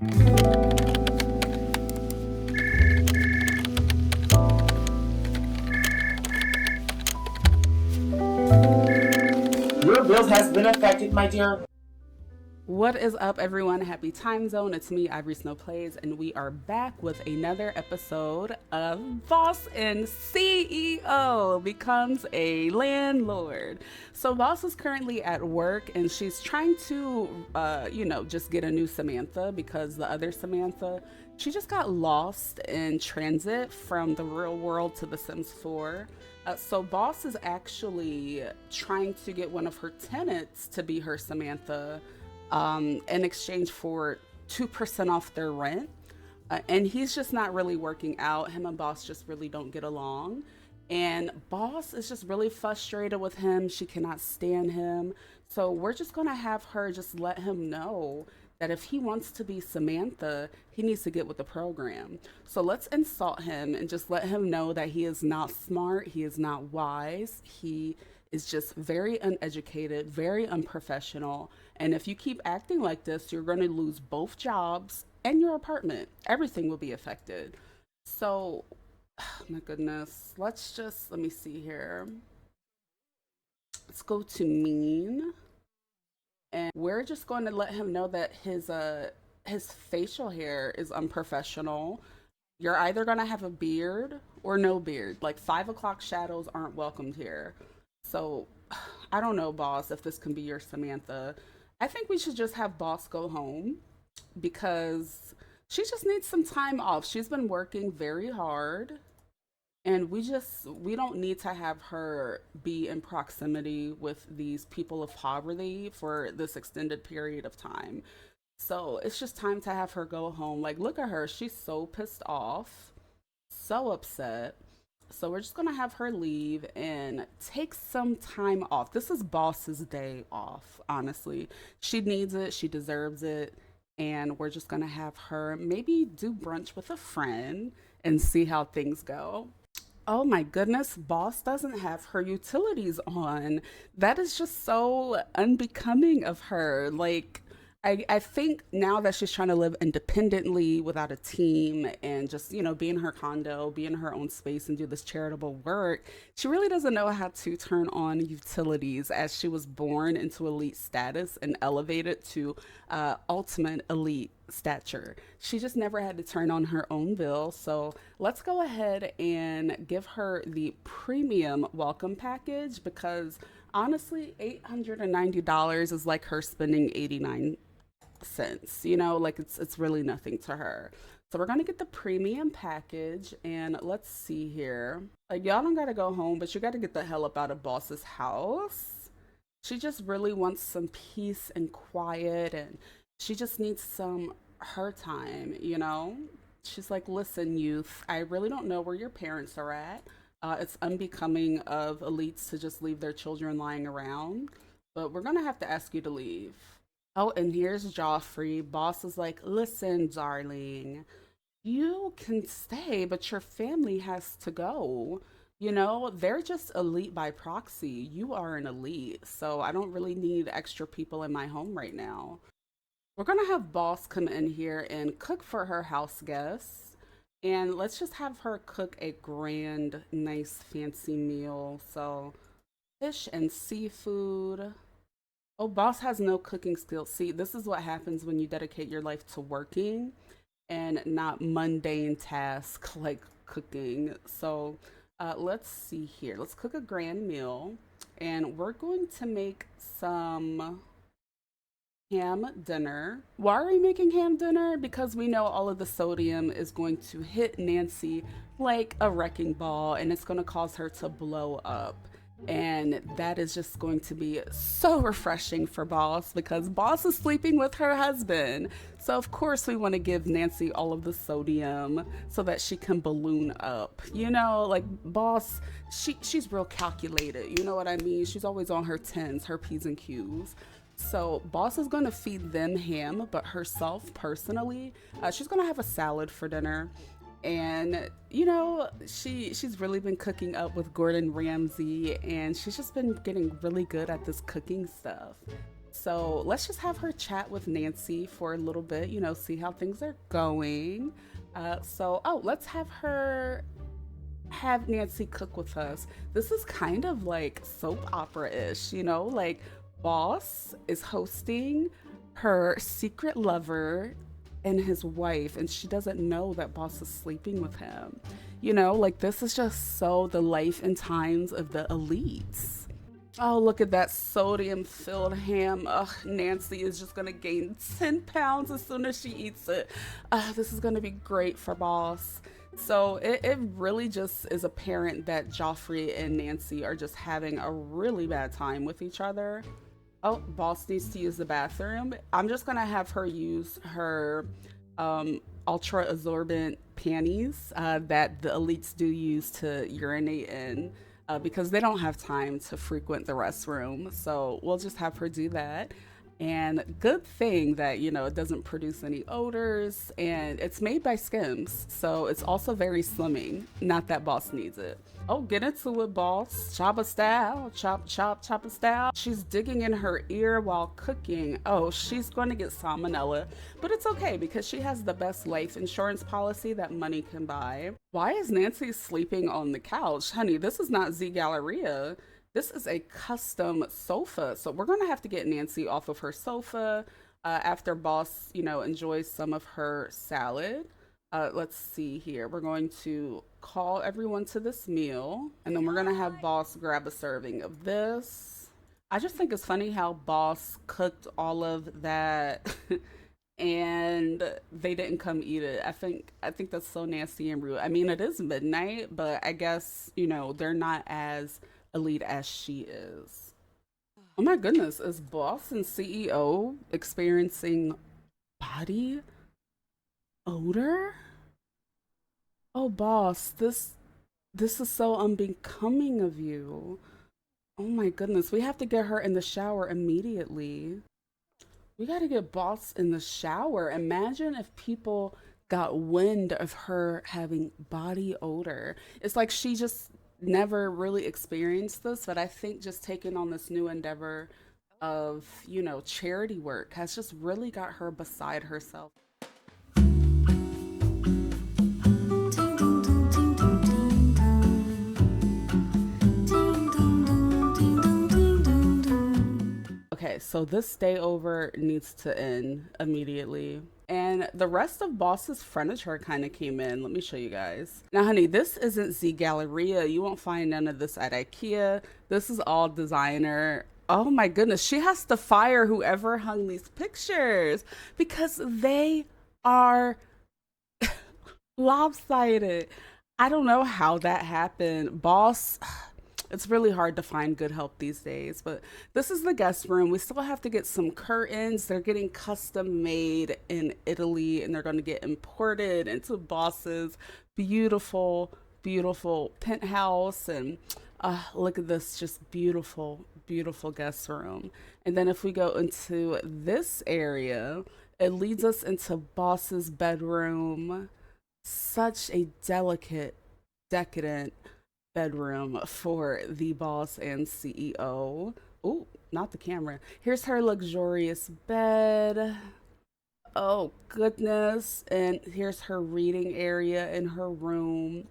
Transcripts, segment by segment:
Your bills has been affected, my dear. What is up, everyone? Happy time zone. It's me, Ivory Snow Plays, and we are back with another episode of Boss and CEO Becomes a Landlord. So, Boss is currently at work and she's trying to, just get a new Samantha because the other Samantha, she just got lost in transit from the real world to The Sims 4. So Boss is actually trying to get one of her tenants to be her Samantha in exchange for 2% off their rent. And he's just not really working out. Him and Boss just really don't get along. And Boss is just really frustrated with him. She cannot stand him. So we're just going to have her just let him know that if he wants to be Samantha, he needs to get with the program. So let's insult him and just let him know that he is not smart, he is not wise, he is just very uneducated, very unprofessional. And if you keep acting like this, you're going to lose both jobs and your apartment. Everything will be affected. So, my goodness, let me see here. Let's go to mean. And we're just going to let him know that his facial hair is unprofessional. You're either going to have a beard or no beard. Like 5 o'clock shadows aren't welcomed here. So I don't know, Boss, if this can be your Samantha. I think we should just have Boss go home because she just needs some time off. She's been working very hard, and we don't need to have her be in proximity with these people of poverty for this extended period of time. So it's just time to have her go home. Like, look at her, she's so pissed off, so upset. So we're just gonna have her leave and take some time off. This is Boss's day off, honestly. She needs it, she deserves it. And we're just gonna have her maybe do brunch with a friend and see how things go. Oh my goodness, Boss doesn't have her utilities on. That is just so unbecoming of her. Like, I think now that she's trying to live independently without a team and just, be in her condo, be in her own space and do this charitable work, she really doesn't know how to turn on utilities as she was born into elite status and elevated to ultimate elite stature. She just never had to turn on her own bill. So let's go ahead and give her the premium welcome package because honestly, $890 is like her spending 89 cents, like it's really nothing to her. So we're gonna get the premium package and let's see here. Like, y'all don't gotta go home, but you gotta get the hell up out of Boss's house. She just really wants some peace and quiet, and she just needs some her time. She's like, listen, youth, I really don't know where your parents are at. It's unbecoming of elites to just leave their children lying around, but we're gonna have to ask you to leave. Oh, and here's Joffrey. Boss is like, listen, darling, you can stay, but your family has to go. They're just elite by proxy. You are an elite, so I don't really need extra people in my home right now. We're gonna have Boss come in here and cook for her house guests. And let's just have her cook a grand, nice, fancy meal. So, fish and seafood. Oh, Boss has no cooking skills. See, this is what happens when you dedicate your life to working and not mundane tasks like cooking. So, let's see here. Let's cook a grand meal. And we're going to make some ham dinner. Why are we making ham dinner? Because we know all of the sodium is going to hit Nancy like a wrecking ball and it's going to cause her to blow up. And that is just going to be so refreshing for Boss because Boss is sleeping with her husband. So of course we want to give Nancy all of the sodium so that she can balloon up. Like Boss, she's real calculated. You know what I mean? She's always on her tens, her P's and Q's. So Boss is going to feed them ham, but herself personally, she's going to have a salad for dinner. And she's really been cooking up with Gordon Ramsay, and she's just been getting really good at this cooking stuff. So let's just have her chat with Nancy for a little bit, see how things are going. Let's have Nancy cook with us. This is kind of like soap opera ish, like Boss is hosting her secret lover and his wife, and she doesn't know that Boss is sleeping with him. Like this is just so the life and times of the elites. Oh, look at that sodium filled ham. Ugh, Nancy is just gonna gain 10 pounds as soon as she eats it. This is gonna be great for Boss. So it really just is apparent that Joffrey and Nancy are just having a really bad time with each other. Oh, Boss needs to use the bathroom. I'm just gonna have her use her ultra absorbent panties that the elites do use to urinate in because they don't have time to frequent the restroom. So we'll just have her do that. And good thing that, it doesn't produce any odors and it's made by Skims. So it's also very slimming. Not that Boss needs it. Oh, get into it, Boss. Chopper style. Chop, chop, chopper style. She's digging in her ear while cooking. Oh, she's going to get salmonella. But it's okay because she has the best life insurance policy that money can buy. Why is Nancy sleeping on the couch? Honey, this is not Z Galleria. This is a custom sofa. So we're going to have to get Nancy off of her sofa after Boss, enjoys some of her salad. Let's see here. We're going to call everyone to this meal, and then we're going to have Boss grab a serving of this. I just think it's funny how Boss cooked all of that and they didn't come eat it. I think that's so nasty and rude. I mean, it is midnight, but I guess, they're not as elite as she is. Oh my goodness, is Boss and CEO experiencing body odor? Oh Boss, this is so unbecoming of you. Oh my goodness, we have to get her in the shower immediately. We got to get Boss in the shower. Imagine if people got wind of her having body odor. It's like she just never really experienced this, but I think just taking on this new endeavor of, charity work has just really got her beside herself. Okay, so this stay over needs to end immediately. And the rest of Boss's furniture kind of came in. Let me show you guys. Now, honey, this isn't Z Galleria. You won't find none of this at IKEA. This is all designer. Oh my goodness, she has to fire whoever hung these pictures because they are lopsided. I don't know how that happened. Boss, it's really hard to find good help these days, but this is the guest room. We still have to get some curtains. They're getting custom made in Italy and they're going to get imported into Boss's beautiful, beautiful penthouse. And look at this, just beautiful, beautiful guest room. And then if we go into this area, it leads us into Boss's bedroom. Such a delicate, decadent bedroom for the Boss and CEO. Oh, not the camera. Here's her luxurious bed. Oh, goodness. And here's her reading area in her room.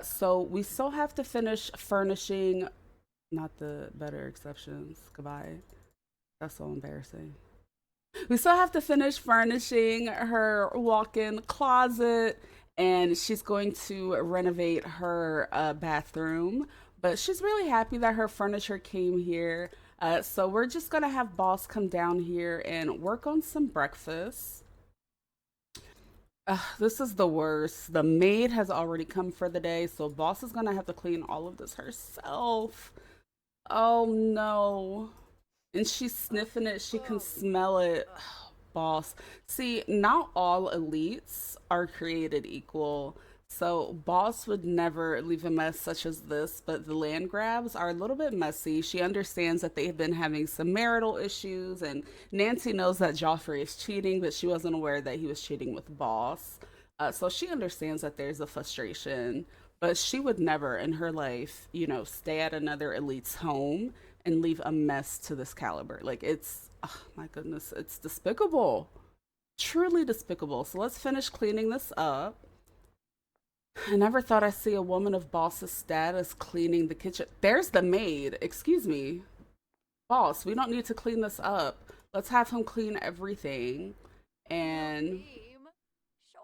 So we still have to finish furnishing, not the better exceptions. Goodbye. That's so embarrassing. We still have to finish furnishing her walk-in closet, and she's going to renovate her bathroom. But she's really happy that her furniture came here. So we're just gonna have Boss come down here and work on some breakfast. This is the worst. The maid has already come for the day, so Boss is gonna have to clean all of this herself. Oh no. And she's sniffing it. She can smell it. Boss. See, not all elites are created equal. So Boss would never leave a mess such as this, but the land grabs are a little bit messy. She understands that they've been having some marital issues, and Nancy knows that Joffrey is cheating, but she wasn't aware that he was cheating with Boss. So she understands that there's a frustration, but she would never in her life, stay at another elite's home and leave a mess to this caliber. Like, it's Oh my goodness, it's despicable. Truly despicable. So let's finish cleaning this up. I never thought I'd see a woman of boss's status cleaning the kitchen. There's the maid. Excuse me. Boss, we don't need to clean this up. Let's have him clean everything. And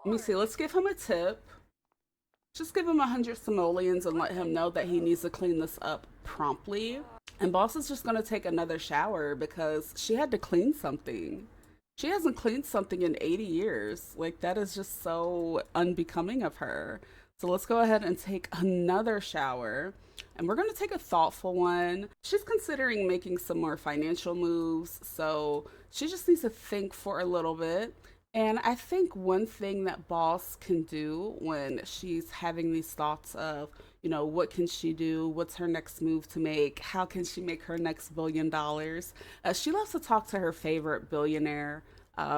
let me see, let's give him a tip. Just give him 100 simoleons and let him know that he needs to clean this up promptly. And boss is just gonna take another shower because she had to clean something. She hasn't cleaned something in 80 years. Like, that is just so unbecoming of her. So let's go ahead and take another shower. And we're gonna take a thoughtful one. She's considering making some more financial moves, so she just needs to think for a little bit. And I think one thing that boss can do when she's having these thoughts of, what can she do? What's her next move to make? How can she make her next $1 billion? She loves to talk to her favorite billionaire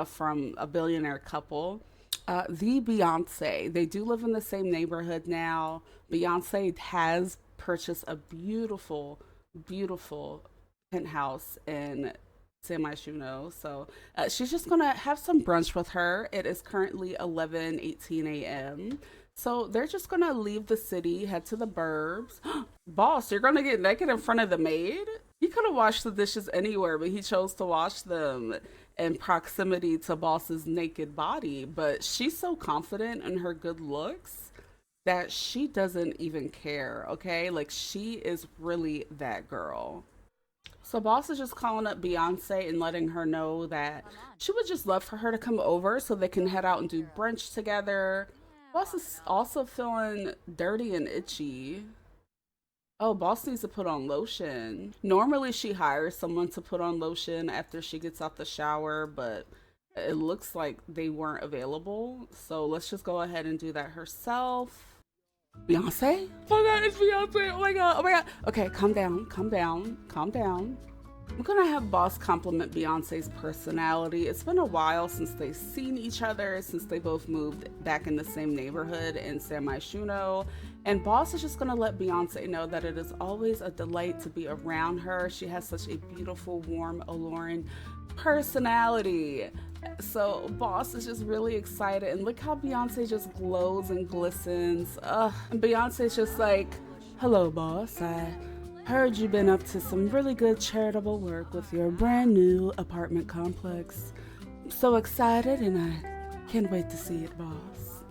from a billionaire couple. The Beyonce. They do live in the same neighborhood now. Beyonce has purchased a beautiful, beautiful penthouse in San Myshuno. So she's just gonna have some brunch with her. It is currently 11:18 a.m. So they're just gonna leave the city, head to the burbs. Boss, you're gonna get naked in front of the maid? He could have washed the dishes anywhere, but he chose to wash them in proximity to boss's naked body. But she's so confident in her good looks that she doesn't even care, okay? Like, she is really that girl. So boss is just calling up Beyonce and letting her know that she would just love for her to come over so they can head out and do brunch together. Boss is also feeling dirty and itchy. Oh, boss needs to put on lotion. Normally she hires someone to put on lotion after she gets out the shower, but it looks like they weren't available. So let's just go ahead and do that herself. Beyonce? Oh my god, it's Beyonce. Oh my god, oh my god. Okay, calm down, calm down, calm down. I'm gonna have boss compliment Beyonce's personality. It's been a while since they've seen each other, since they both moved back in the same neighborhood in San Myshuno. And boss is just gonna let Beyonce know that it is always a delight to be around her. She has such a beautiful, warm, alluring personality. So boss is just really excited, and look how Beyonce just glows and glistens. And Beyonce's just like, hello boss, I heard you've been up to some really good charitable work with your brand new apartment complex. I'm so excited and I can't wait to see it, boss.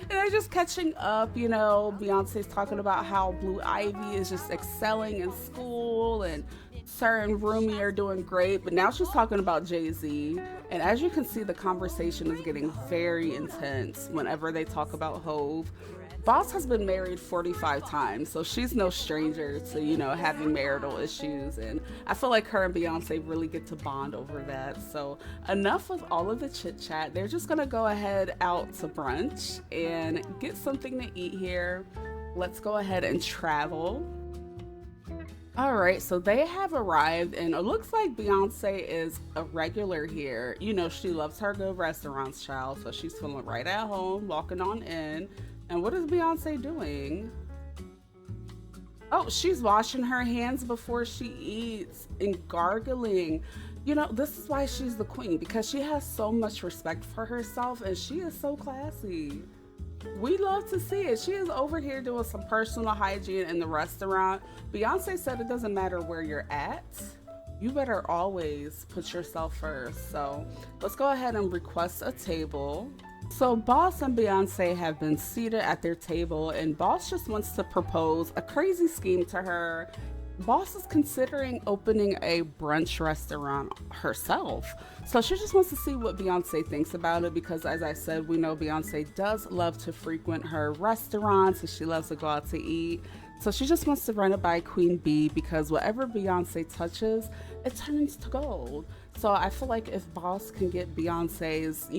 And they're just catching up, Beyonce's talking about how Blue Ivy is just excelling in school and Sir and Rumi are doing great, but now she's talking about Jay-Z. And as you can see, the conversation is getting very intense whenever they talk about Hove. Boss has been married 45 times, so she's no stranger to, having marital issues. And I feel like her and Beyonce really get to bond over that. So enough with all of the chit chat. They're just gonna go ahead out to brunch and get something to eat here. Let's go ahead and travel. All right, so they have arrived, and it looks like Beyonce is a regular here. She loves her good restaurants, child, so she's feeling right at home, walking on in. And what is Beyonce doing? Oh, she's washing her hands before she eats and gargling. This is why she's the queen, because she has so much respect for herself, and she is so classy. We love to see it. She is over here doing some personal hygiene in the restaurant. Beyonce said it doesn't matter where you're at. You better always put yourself first. So let's go ahead and request a table. So Boss and Beyonce have been seated at their table, and Boss just wants to propose a crazy scheme to her. Boss is considering opening a brunch restaurant herself. So she just wants to see what Beyonce thinks about it, because as I said, we know Beyonce does love to frequent her restaurants and she loves to go out to eat. So she just wants to run it by Queen Bee, because whatever Beyonce touches, it turns to gold. So I feel like if Boss can get Beyonce's,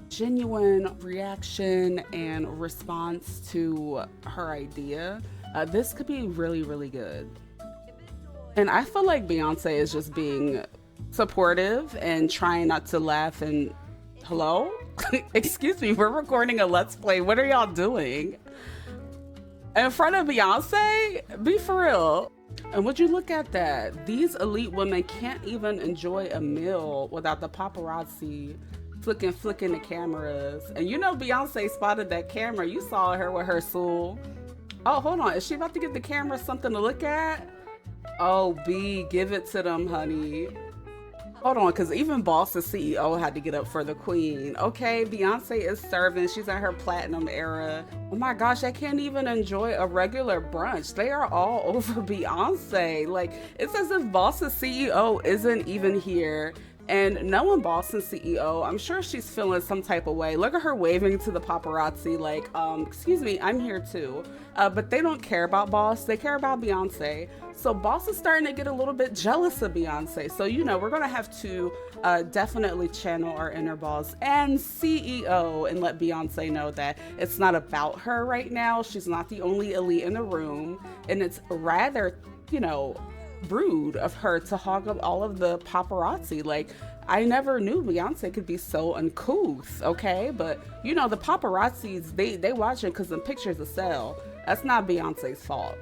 genuine reaction and response to her idea, this could be really, really good. And I feel like Beyonce is just being supportive and trying not to laugh and, hello? Excuse me, we're recording a Let's Play. What are y'all doing? In front of Beyonce? Be for real. And would you look at that? These elite women can't even enjoy a meal without the paparazzi flicking the cameras. And you know Beyonce spotted that camera. You saw her with her soul. Oh, hold on. Is she about to give the camera something to look at? Oh, B, give it to them, honey. Hold on, because even Boss's CEO had to get up for the queen. Okay, Beyonce is serving. She's in her platinum era. Oh my gosh, I can't even enjoy a regular brunch. They are all over Beyonce. Like, it's as if Boss's CEO isn't even here. And knowing Boston's CEO, I'm sure she's feeling some type of way. Look at her waving to the paparazzi like, excuse me, I'm here too. But they don't care about Boss, they care about Beyonce. So Boss is starting to get a little bit jealous of Beyonce. So, you know, we're gonna have to definitely channel our inner boss and CEO and let Beyonce know that it's not about her right now. She's not the only elite in the room. And it's rather, you know, rude of her to hog up all of the paparazzi. Like, I never knew Beyonce could be so uncouth, okay? But you know, the paparazzis, they watch it because the pictures will sell. That's not Beyonce's fault.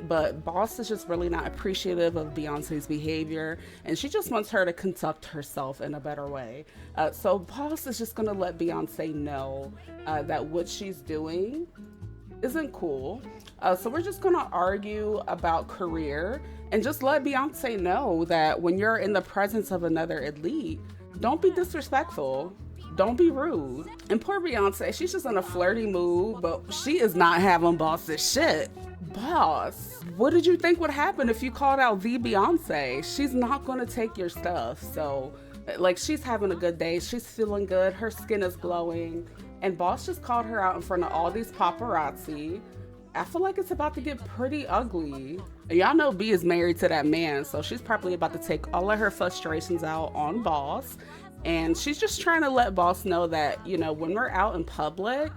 But Boss is just really not appreciative of Beyonce's behavior, and she just wants her to conduct herself in a better way. So Boss is just gonna let Beyonce know that what she's doing isn't cool. So we're just gonna argue about career and just let Beyonce know that when you're in the presence of another elite, don't be disrespectful. Don't be rude. And poor Beyonce, she's just in a flirty mood, but she is not having Boss's shit. Boss, what did you think would happen if you called out the Beyonce? She's not gonna take your stuff. So, like, she's having a good day. She's feeling good. Her skin is glowing. And Boss just called her out in front of all these paparazzi. I feel like it's about to get pretty ugly. Y'all know B is married to that man, so she's probably about to take all of her frustrations out on Boss. And she's just trying to let Boss know that, you know, when we're out in public,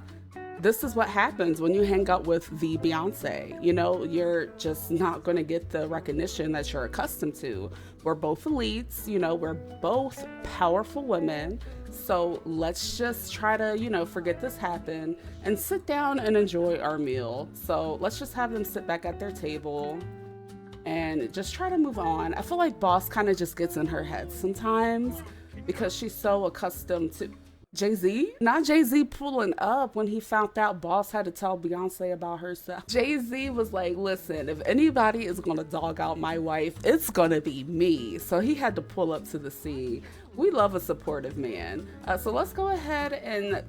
this is what happens when you hang out with the Beyonce. You know, you're just not going to get the recognition that you're accustomed to. We're both elites, you know, we're both powerful women. So let's just try to, you know, forget this happened and sit down and enjoy our meal. So let's just have them sit back at their table and just try to move on. I feel like Boss kind of just gets in her head sometimes because she's so accustomed to Jay-Z. Not Jay-Z pulling up when he found out Boss had to tell Beyonce about herself. Jay-Z was like, listen, if anybody is gonna dog out my wife, it's gonna be me. So he had to pull up to the scene. We love a supportive man. So let's go ahead and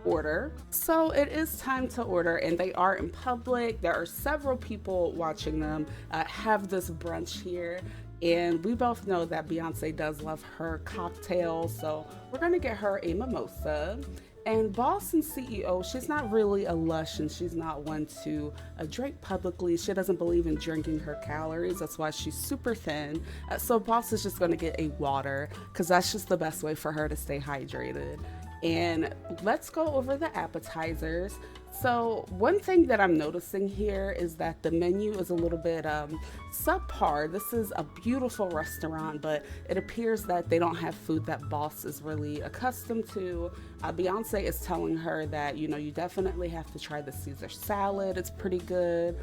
order. So it is time to order, and they are in public. There are several people watching them have this brunch here. And we both know that Beyonce does love her cocktails, so we're gonna get her a mimosa. And Boss and CEO, she's not really a lush, and she's not one to drink publicly. She doesn't believe in drinking her calories. That's why she's super thin. So Boss is just gonna get a water, because that's just the best way for her to stay hydrated. And let's go over the appetizers. So one thing that I'm noticing here is that the menu is a little bit subpar. This is a beautiful restaurant, but it appears that they don't have food that Boss is really accustomed to. Beyonce is telling her that, you know, you definitely have to try the Caesar salad. It's pretty good.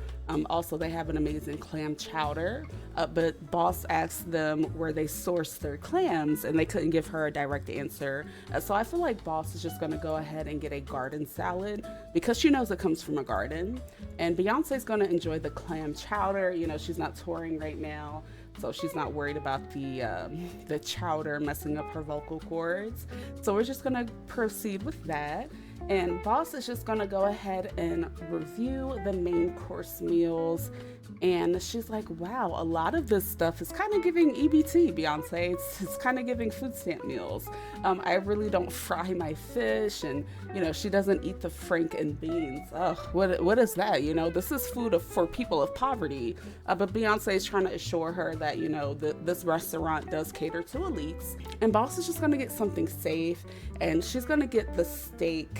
Also, they have an amazing clam chowder, but Boss asked them where they sourced their clams, and they couldn't give her a direct answer. So I feel like Boss is just gonna go ahead and get a garden salad because she knows it comes from a garden. And Beyonce's gonna enjoy the clam chowder. You know, she's not touring right now, so she's not worried about the chowder messing up her vocal cords. So we're just gonna proceed with that. And Boss is just gonna go ahead and review the main course meals. And she's like, wow, a lot of this stuff is kind of giving EBT, Beyonce. It's kind of giving food stamp meals. I really don't fry my fish, and, you know, she doesn't eat the frank and beans. Ugh, what is that? You know, this is food for people of poverty. But Beyonce is trying to assure her that, you know, this restaurant does cater to elites. And Boss is just gonna get something safe, and she's gonna get the steak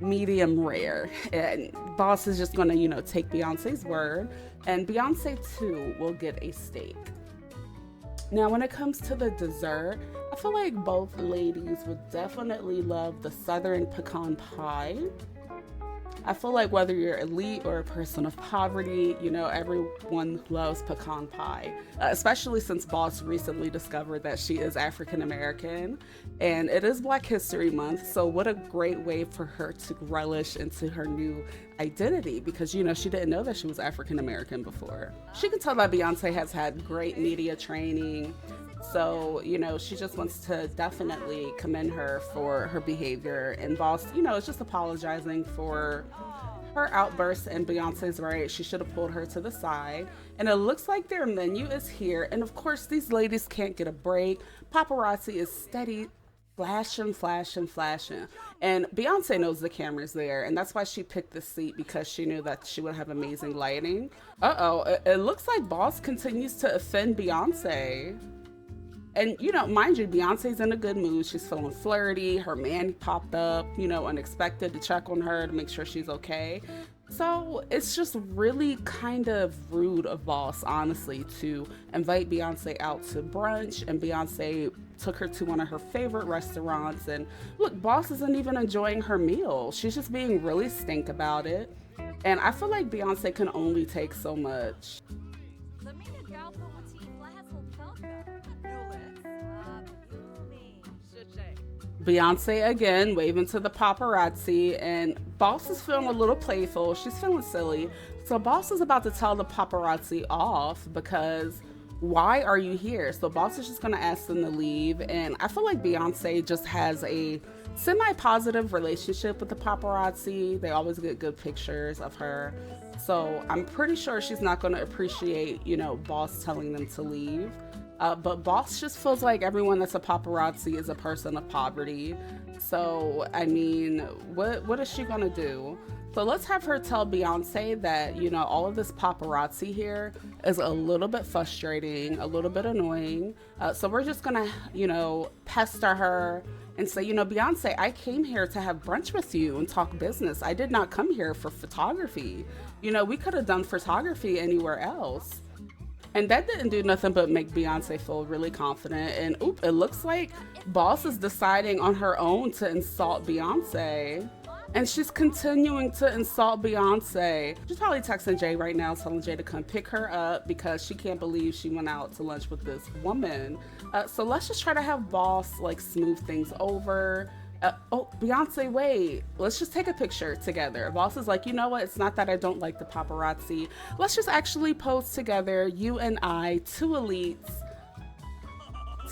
medium rare. And Boss is just gonna, you know, take Beyonce's word, and Beyonce too will get a steak. Now, when it comes to the dessert, I feel like both ladies would definitely love the Southern pecan pie. I feel like whether you're elite or a person of poverty, you know, everyone loves pecan pie, especially since Boss recently discovered that she is African American and it is Black History Month. So, what a great way for her to relish into her new identity because, you know, she didn't know that she was African American before. She can tell that Beyonce has had great media training. So, you know, she just wants to definitely commend her for her behavior. And Boss, you know, is just apologizing for her outburst. And Beyonce's right. She should have pulled her to the side. And it looks like their menu is here. And of course, these ladies can't get a break. Paparazzi is steady flashing, flashing, flashing. And Beyonce knows the camera's there. And that's why she picked this seat because she knew that she would have amazing lighting. It looks like Boss continues to offend Beyonce. And, you know, mind you, Beyonce's in a good mood. She's feeling flirty. Her man popped up, you know, unexpected to check on her to make sure she's okay. So it's just really kind of rude of Boss, honestly, to invite Beyonce out to brunch. And Beyonce took her to one of her favorite restaurants. And look, Boss isn't even enjoying her meal. She's just being really stink about it. And I feel like Beyonce can only take so much. Beyonce again waving to the paparazzi, and Boss is feeling a little playful. She's feeling silly. So Boss is about to tell the paparazzi off because why are you here? So Boss is just gonna ask them to leave. And I feel like Beyonce just has a semi-positive relationship with the paparazzi. They always get good pictures of her. So I'm pretty sure she's not gonna appreciate, you know, Boss telling them to leave. But Boss just feels like everyone that's a paparazzi is a person of poverty. So, I mean, what is she gonna do? So let's have her tell Beyonce that, you know, all of this paparazzi here is a little bit frustrating, a little bit annoying. So we're just gonna, you know, pester her and say, you know, Beyonce, I came here to have brunch with you and talk business. I did not come here for photography. You know, we could have done photography anywhere else. And that didn't do nothing but make Beyonce feel really confident. And it looks like Boss is deciding on her own to insult Beyonce. And she's continuing to insult Beyonce. She's probably texting Jay right now, telling Jay to come pick her up because she can't believe she went out to lunch with this woman. So let's just try to have Boss like smooth things over. Beyonce, wait, let's just take a picture together. Boss is like, you know what? It's not that I don't like the paparazzi. Let's just actually pose together, you and I, two elites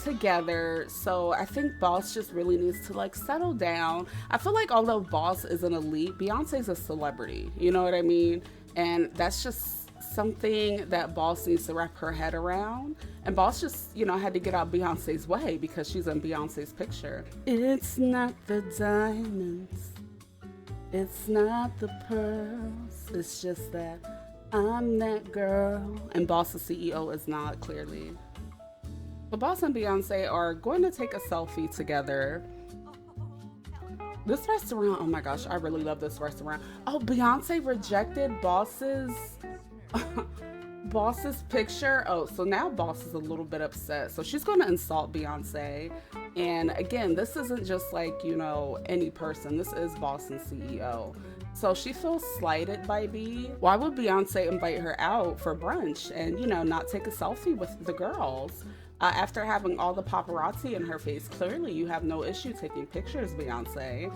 together. So I think Boss just really needs to like settle down. I feel like although Boss is an elite, Beyonce's a celebrity. You know what I mean? And that's just something that Boss needs to wrap her head around. And Boss just, you know, had to get out Beyonce's way because she's in Beyonce's picture. It's not the diamonds, it's not the pearls, it's just that I'm that girl. And Boss's CEO is not, clearly. But Boss and Beyonce are going to take a selfie together. This restaurant, oh my gosh, I really love this restaurant. Oh, Beyonce rejected Boss's picture. Oh, so now Boss is a little bit upset. So she's going to insult Beyonce. And again, this isn't just like, you know, any person. This is Boss and CEO. So she feels slighted by B. Why would Beyonce invite her out for brunch and, you know, not take a selfie with the girls? After having all the paparazzi in her face, clearly you have no issue taking pictures, Beyonce.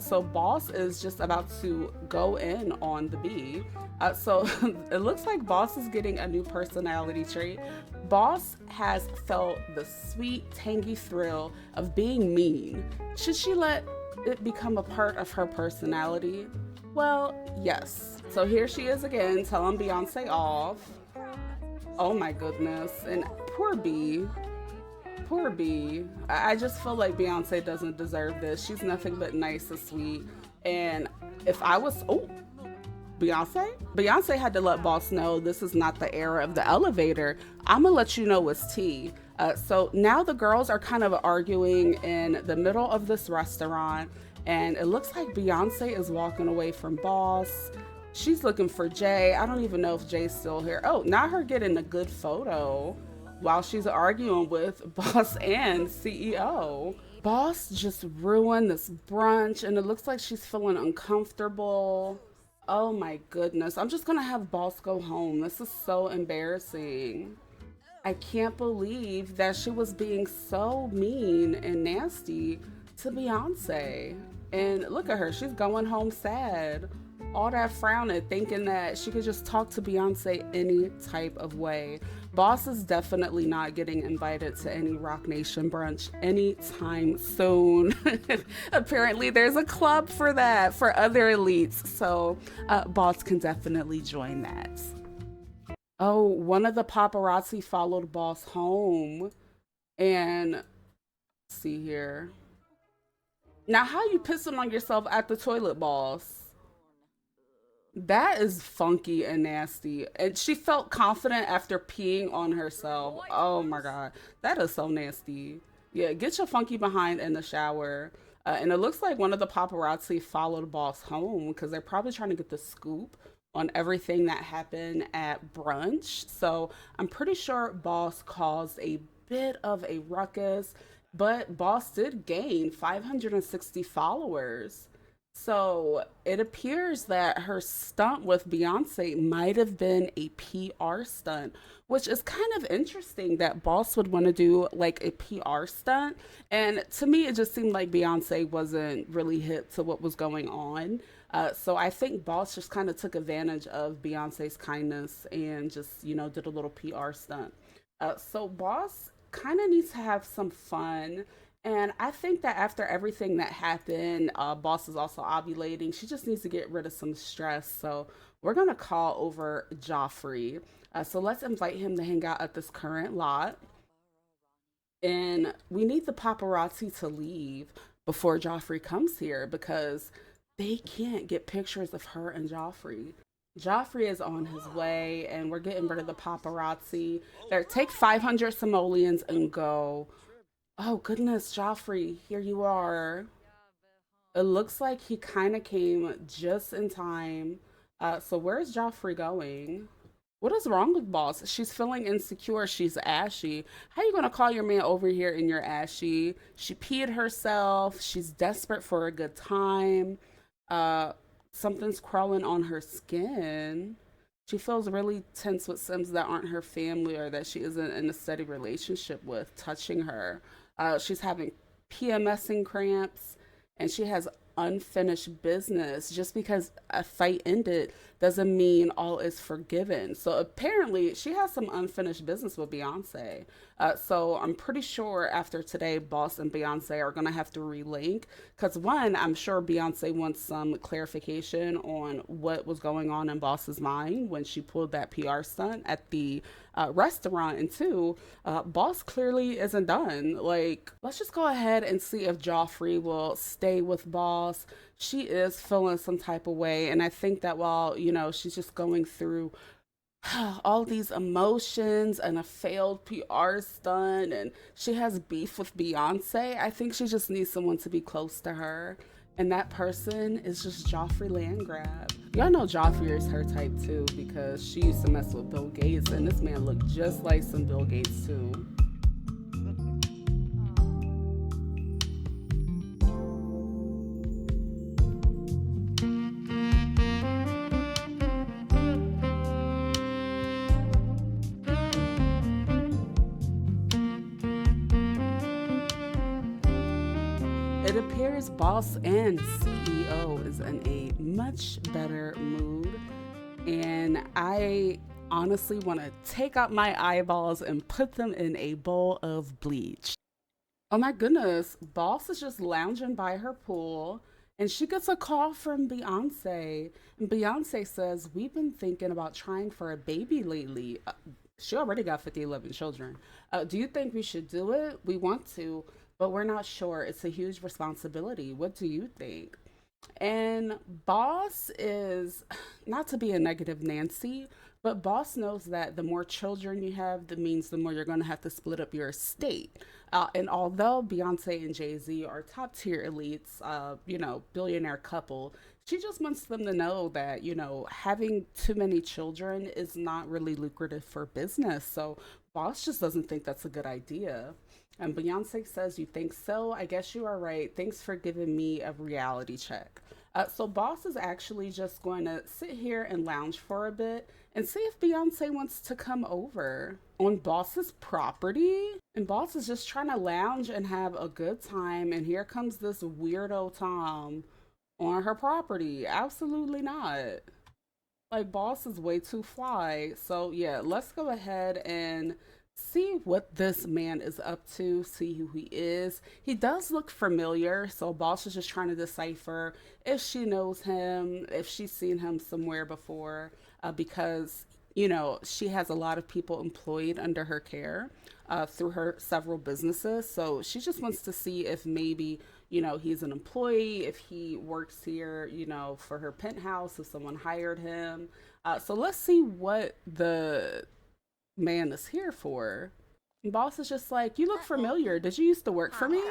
So Boss is just about to go in on the B. So it looks like Boss is getting a new personality trait. Boss has felt the sweet, tangy thrill of being mean. Should she let it become a part of her personality? Well, yes. So here she is again, telling Beyonce off. Oh my goodness. And poor B. Poor B. I just feel like Beyonce doesn't deserve this. She's nothing but nice and sweet. And if I was, Beyonce had to let Boss know this is not the era of the elevator. I'm gonna let you know it's tea. So now the girls are kind of arguing in the middle of this restaurant. And it looks like Beyonce is walking away from Boss. She's looking for Jay. I don't even know if Jay's still here. Oh, not her getting a good photo while she's arguing with Boss and CEO. Boss just ruined this brunch and it looks like she's feeling uncomfortable. Oh my goodness. I'm just gonna have Boss go home. This is so embarrassing. I can't believe that she was being so mean and nasty to Beyonce. And look at her, she's going home sad. All that frowning, thinking that she could just talk to Beyonce any type of way. Boss is definitely not getting invited to any Rock Nation brunch anytime soon. Apparently, there's a club for that for other elites. So, Boss can definitely join that. Oh, one of the paparazzi followed Boss home. And let's see here. Now, how you pissing on yourself at the toilet, Boss? That is funky and nasty. And she felt confident after peeing on herself. Oh my God. That is so nasty. Yeah, get your funky behind in the shower. And it looks like one of the paparazzi followed Boss home because they're probably trying to get the scoop on everything that happened at brunch. So I'm pretty sure Boss caused a bit of a ruckus, but Boss did gain 560 followers. So it appears that her stunt with Beyonce might have been a PR stunt, which is kind of interesting that Boss would want to do like a PR stunt. And to me, it just seemed like Beyonce wasn't really hip to what was going on. So I think Boss just kind of took advantage of Beyonce's kindness and just, did a little PR stunt. So Boss kind of needs to have some fun. And I think that after everything that happened, Boss is also ovulating. She just needs to get rid of some stress. So we're going to call over Joffrey. So let's invite him to hang out at this current lot. And we need the paparazzi to leave before Joffrey comes here because they can't get pictures of her and Joffrey. Joffrey is on his way, and we're getting rid of the paparazzi. There, take 500 simoleons and go. Oh goodness, Joffrey, here you are. It looks like he kind of came just in time. So where's Joffrey going? What is wrong with Boss? She's feeling insecure. She's ashy. How you gonna call your man over here and you're ashy? She peed herself. She's desperate for a good time. Uh, Something's crawling on her skin. She feels really tense with Sims that aren't her family or that she isn't in a steady relationship with touching her. She's having PMSing cramps and she has unfinished business. Just because a fight ended doesn't mean all is forgiven. So apparently she has some unfinished business with Beyonce. So I'm pretty sure after today, Boss and Beyonce are gonna have to relink. Cause one, I'm sure Beyonce wants some clarification on what was going on in Boss's mind when she pulled that PR stunt at the restaurant. And two, Boss clearly isn't done. Like, let's just go ahead and see if Joffrey will stay with Boss. She is feeling some type of way. And I think that while, she's just going through all these emotions and a failed PR stunt and she has beef with Beyonce, I think she just needs someone to be close to her. And that person is just Joffrey Landgrab. Y'all know Joffrey is her type too because she used to mess with Bill Gates and this man looked just like some Bill Gates too. It appears Boss and CEO is in a much better mood, and I honestly want to take out my eyeballs and put them in a bowl of bleach. Oh my goodness, Boss is just lounging by her pool, and she gets a call from Beyonce. And Beyonce says, "We've been thinking about trying for a baby lately." She already got 5011 children. Do you think we should do it? We want to, but we're not sure. It's a huge responsibility. What do you think? And Boss is not to be a negative Nancy, but Boss knows that the more children you have, that means the more you're going to have to split up your estate. And although Beyonce and Jay Z are top tier elites, billionaire couple, she just wants them to know that, having too many children is not really lucrative for business. So Boss just doesn't think that's a good idea. And Beyonce says, "You think so? I guess you are right. Thanks for giving me a reality check." So Boss is actually just going to sit here and lounge for a bit and see if Beyonce wants to come over on Boss's property. And Boss is just trying to lounge and have a good time. And here comes this weirdo Tom on her property. Absolutely not. Like, Boss is way too fly. So yeah, let's go ahead and see what this man is up to, see who he is. He does look familiar, so Boss is just trying to decipher if she knows him, if she's seen him somewhere before, because she has a lot of people employed under her care through her several businesses. So she just wants to see if maybe he's an employee, if he works here, for her penthouse, if someone hired him. So let's see what the man is here for. And Boss is just like, you look familiar. Did you used to work for me?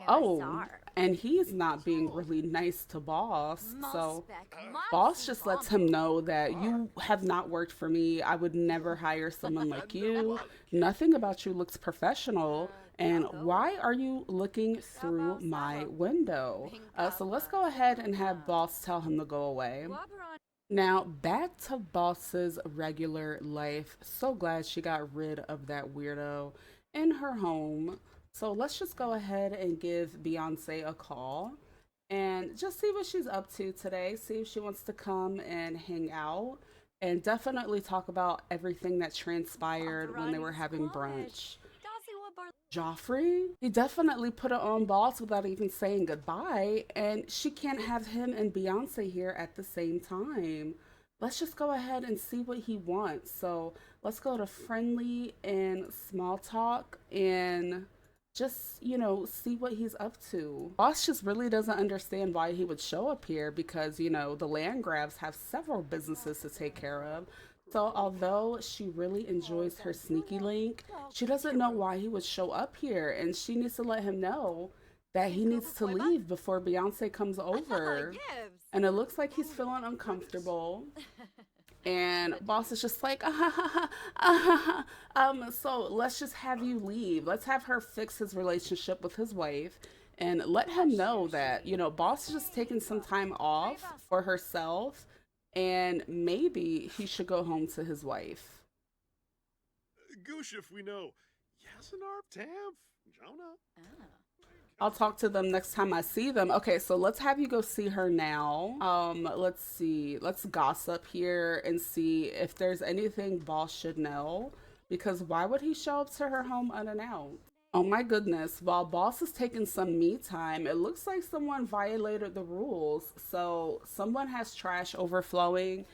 Oh, and he's not being really nice to Boss. So Boss just lets him know that you have not worked for me. I would never hire someone like you. Nothing about you looks professional. And why are you looking through my window? So let's go ahead and have Boss tell him to go away. Now, back to Boss's regular life. So glad she got rid of that weirdo in her home. So let's just go ahead and give Beyonce a call and just see what she's up to today. See if she wants to come and hang out and definitely talk about everything that transpired when they were having brunch. Joffrey, he definitely put it on Boss without even saying goodbye, and she can't have him and Beyonce here at the same time. Let's just go ahead and see what he wants. So let's go to friendly and small talk and just, see what he's up to. Boss just really doesn't understand why he would show up here because, the Landgrabs have several businesses to take care of. So although she really enjoys her sneaky link, she doesn't know why he would show up here, and she needs to let him know that he needs to leave before Beyonce comes over. And it looks like he's feeling uncomfortable. And Boss is just like, so let's just have you leave. Let's have her fix his relationship with his wife and let him know that, Boss is just taking some time off for herself and maybe he should go home to his wife. Goosh if we know. Yasinarp Tamf, Jonah. I'll talk to them next time I see them. Okay, so let's have you go see her now. Let's see. Let's gossip here and see if there's anything Boss should know. Because why would he show up to her home unannounced? Oh my goodness, while Boss is taking some me time, it looks like someone violated the rules. So someone has trash overflowing.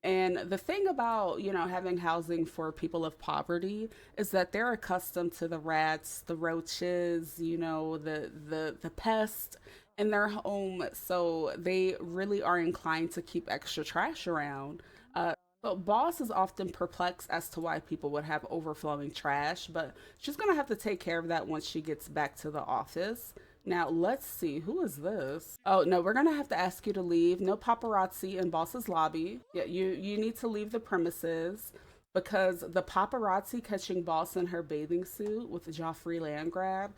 And the thing about, having housing for people of poverty is that they're accustomed to the rats, the roaches, the pests in their home. So they really are inclined to keep extra trash around. So Boss is often perplexed as to why people would have overflowing trash, but she's gonna have to take care of that once she gets back to the office. Now let's see, who is this? Oh no, we're gonna have to ask you to leave. No paparazzi in Boss's lobby. Yeah, you need to leave the premises because the paparazzi catching Boss in her bathing suit with Joffrey Landgrab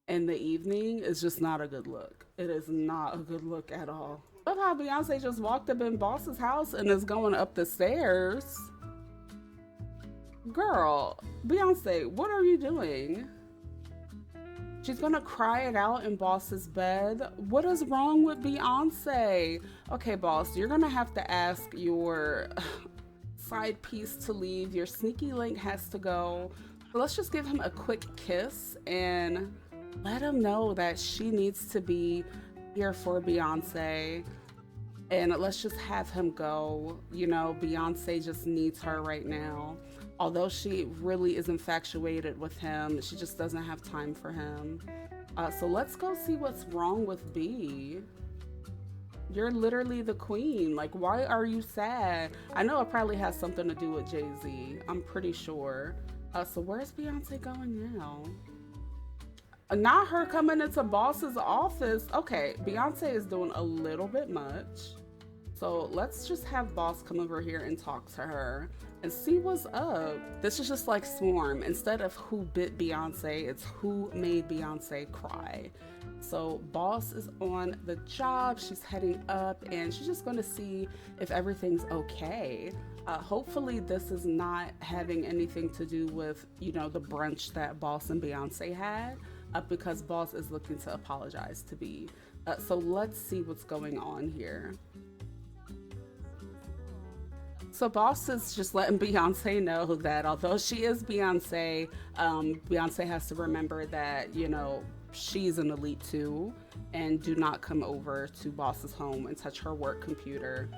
in the evening is just not a good look. It is not a good look at all. Love how Beyonce just walked up in Boss's house and is going up the stairs. Girl, Beyonce, what are you doing? She's gonna cry it out in Boss's bed. What is wrong with Beyonce? Okay, Boss, you're gonna have to ask your side piece to leave. Your sneaky link has to go. So let's just give him a quick kiss and let him know that she needs to be here for Beyonce. And let's just have him go. Beyonce just needs her right now. Although she really is infatuated with him, she just doesn't have time for him. So let's go see what's wrong with B. You're literally the queen. Like, why are you sad? I know it probably has something to do with Jay-Z. I'm pretty sure. So where's Beyonce going now? Not her coming into Boss's office. Okay, Beyonce is doing a little bit much. So let's just have Boss come over here and talk to her and see what's up. This is just like Swarm. Instead of who bit Beyonce, it's who made Beyonce cry. So Boss is on the job, she's heading up, and she's just gonna see if everything's okay. Hopefully this is not having anything to do with, you know, the brunch that Boss and Beyonce had, because Boss is looking to apologize to B. So let's see what's going on here. So Boss is just letting Beyonce know that although she is Beyonce, Beyonce has to remember that, you know, she's an elite too, and do not come over to Boss's home and touch her work computer.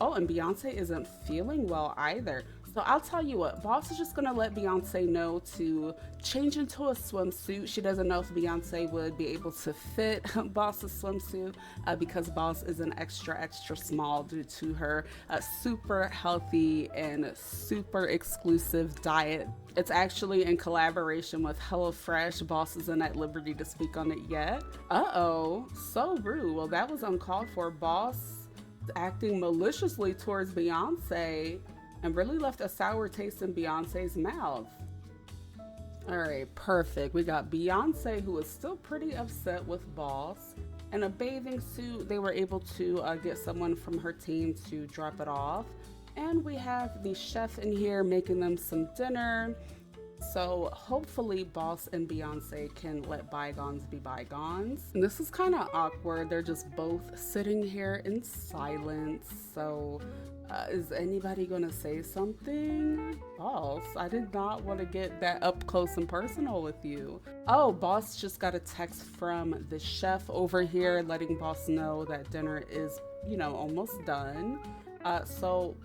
Oh, and Beyonce isn't feeling well either. So I'll tell you what, Boss is just gonna let Beyonce know to change into a swimsuit. She doesn't know if Beyonce would be able to fit Boss's swimsuit because Boss is an extra small due to her super healthy and super exclusive diet. It's actually in collaboration with HelloFresh. Boss isn't at liberty to speak on it yet. Uh-oh, so rude. Well, that was uncalled for. Boss acting maliciously towards Beyonce and really left a sour taste in Beyonce's mouth. All right, perfect. We got Beyonce, who is still pretty upset with Boss. In a bathing suit, they were able to get someone from her team to drop it off. And we have the chef in here making them some dinner. So hopefully Boss and Beyonce can let bygones be bygones. And this is kind of awkward. They're just both sitting here in silence. So is anybody gonna say something? Boss, I did not want to get that up close and personal with you. Oh, Boss just got a text from the chef over here letting Boss know that dinner is, you know, almost done. So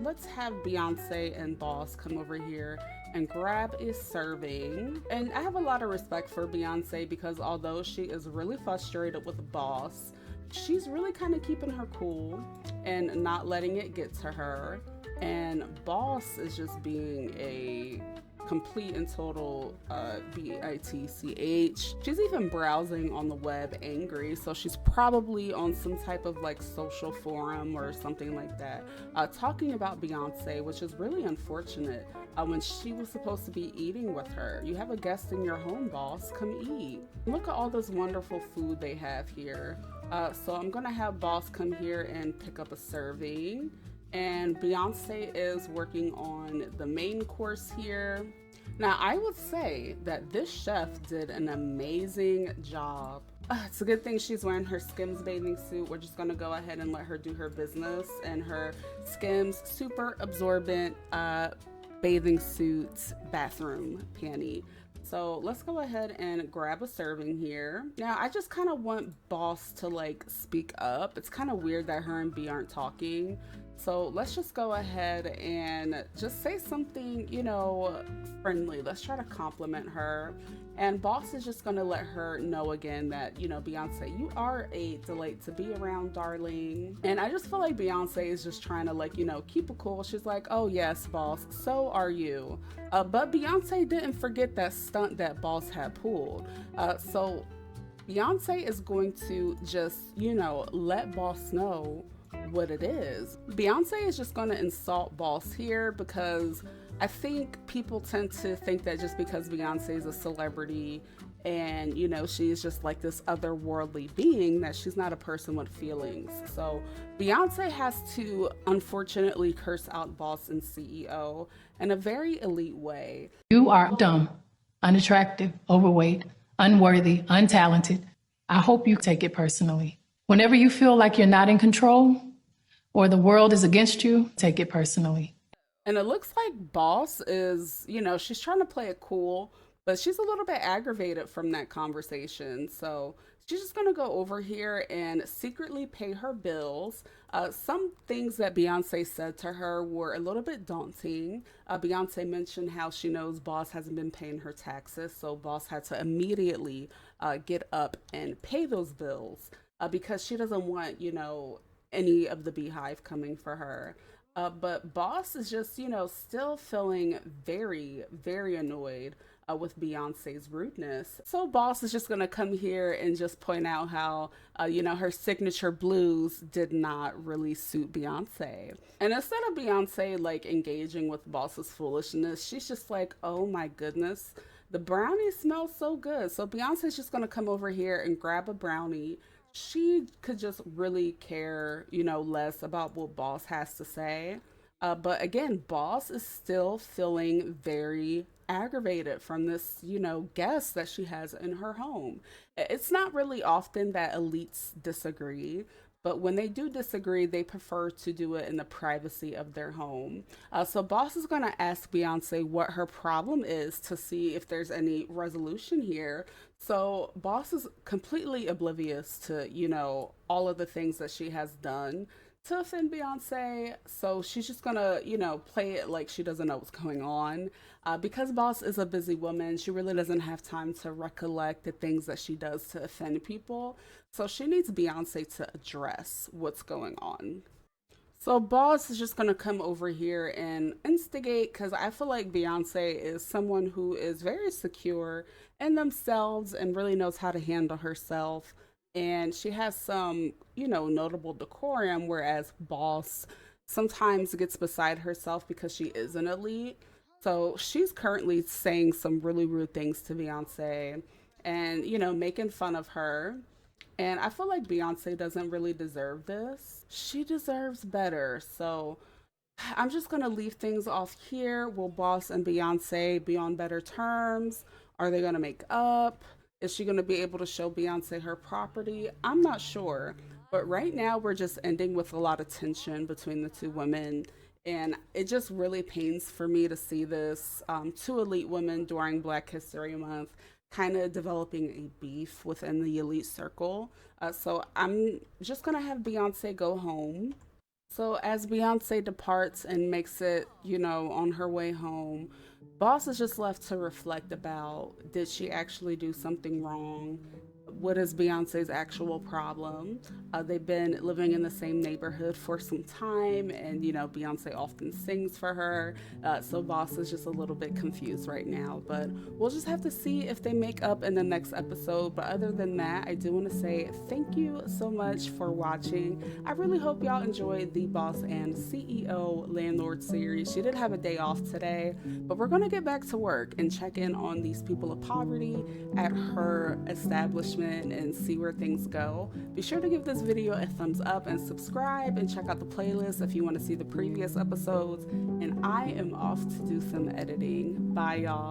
let's have Beyonce and Boss come over here and grab a serving. And I have a lot of respect for Beyonce because although she is really frustrated with Boss, she's really kind of keeping her cool and not letting it get to her. And Boss is just being a complete and total bitch. She's even browsing on the web angry, so she's probably on some type of like social forum or something like that, talking about Beyonce, which is really unfortunate when she was supposed to be eating with her. You have a guest in your home, Boss, come eat. Look at all this wonderful food they have here. So I'm gonna have Boss come here and pick up a serving. And Beyonce is working on the main course here. Now, I would say that this chef did an amazing job. It's a good thing she's wearing her Skims bathing suit. We're just gonna go ahead and let her do her business and her Skims super absorbent bathing suit bathroom panty. So let's go ahead and grab a serving here. Now, I just kind of want Boss to like speak up. It's kind of weird that her and B aren't talking. So let's just go ahead and just say something, you know, friendly. Let's try to compliment her. And Boss is just gonna let her know again that, you know, Beyonce, you are a delight to be around, darling. And I just feel like Beyonce is just trying to like, you know, keep it cool. She's like, oh yes, Boss, so are you. But Beyonce didn't forget that stunt that Boss had pulled. So Beyonce is going to just, you know, let Boss know what it is. Beyonce is just going to insult Boss here because I think people tend to think that just because Beyonce is a celebrity and, you know, she's just like this otherworldly being, that she's not a person with feelings. So Beyonce has to unfortunately curse out Boss and CEO in a very elite way. You are dumb, unattractive, overweight, unworthy, untalented. I hope you take it personally. Whenever you feel like you're not in control or the world is against you, take it personally. And it looks like Boss is, you know, she's trying to play it cool, but she's a little bit aggravated from that conversation. So she's just going to go over here and secretly pay her bills. Some things that Beyonce said to her were a little bit daunting. Beyonce mentioned how she knows Boss hasn't been paying her taxes, so Boss had to immediately get up and pay those bills because she doesn't want, you know, any of the beehive coming for her. But Boss is just, you know, still feeling very, very annoyed with Beyonce's rudeness. So Boss is just gonna come here and just point out how, her signature blues did not really suit Beyonce. And instead of Beyonce like engaging with Boss's foolishness, she's just like, oh my goodness, the brownie smells so good. So Beyonce's just gonna come over here and grab a brownie. She could just really care, less about what Boss has to say. But again, Boss is still feeling very aggravated from this, guest that she has in her home. It's not really often that elites disagree, but when they do disagree, they prefer to do it in the privacy of their home. So Boss is going to ask Beyonce what her problem is to see if there's any resolution here. So Boss is completely oblivious to, all of the things that she has done to offend Beyonce. So she's just gonna, play it like she doesn't know what's going on. Because Boss is a busy woman, she really doesn't have time to recollect the things that she does to offend people. So she needs Beyonce to address what's going on. So Boss is just gonna come over here and instigate because I feel like Beyonce is someone who is very secure in themselves and really knows how to handle herself. And she has some, notable decorum, whereas Boss sometimes gets beside herself because she is an elite. So she's currently saying some really rude things to Beyonce and, making fun of her. And I feel like Beyonce doesn't really deserve this. She deserves better. So I'm just going to leave things off here. Will Boss and Beyonce be on better terms? Are they going to make up? Is she going to be able to show Beyonce her property? I'm not sure. But right now, we're just ending with a lot of tension between the two women. And it just really pains for me to see this two elite women during Black History Month kind of developing a beef within the elite circle. So I'm just going to have Beyonce go home. So as Beyonce departs and makes it, on her way home, Boss is just left to reflect about, did she actually do something wrong? What is Beyonce's actual problem? They've been living in the same neighborhood for some time, and Beyonce often sings for her. So Boss is just a little bit confused right now, but we'll just have to see if they make up in the next episode. But other than that, I do want to say thank you so much for watching. I really hope y'all enjoyed the Boss and CEO Landlord series. She did have a day off today, but we're going to get back to work and check in on these people of poverty at her establishment and see where things go. Be sure to give this video a thumbs up and subscribe and check out the playlist if you want to see the previous episodes. And I am off to do some editing. Bye, y'all.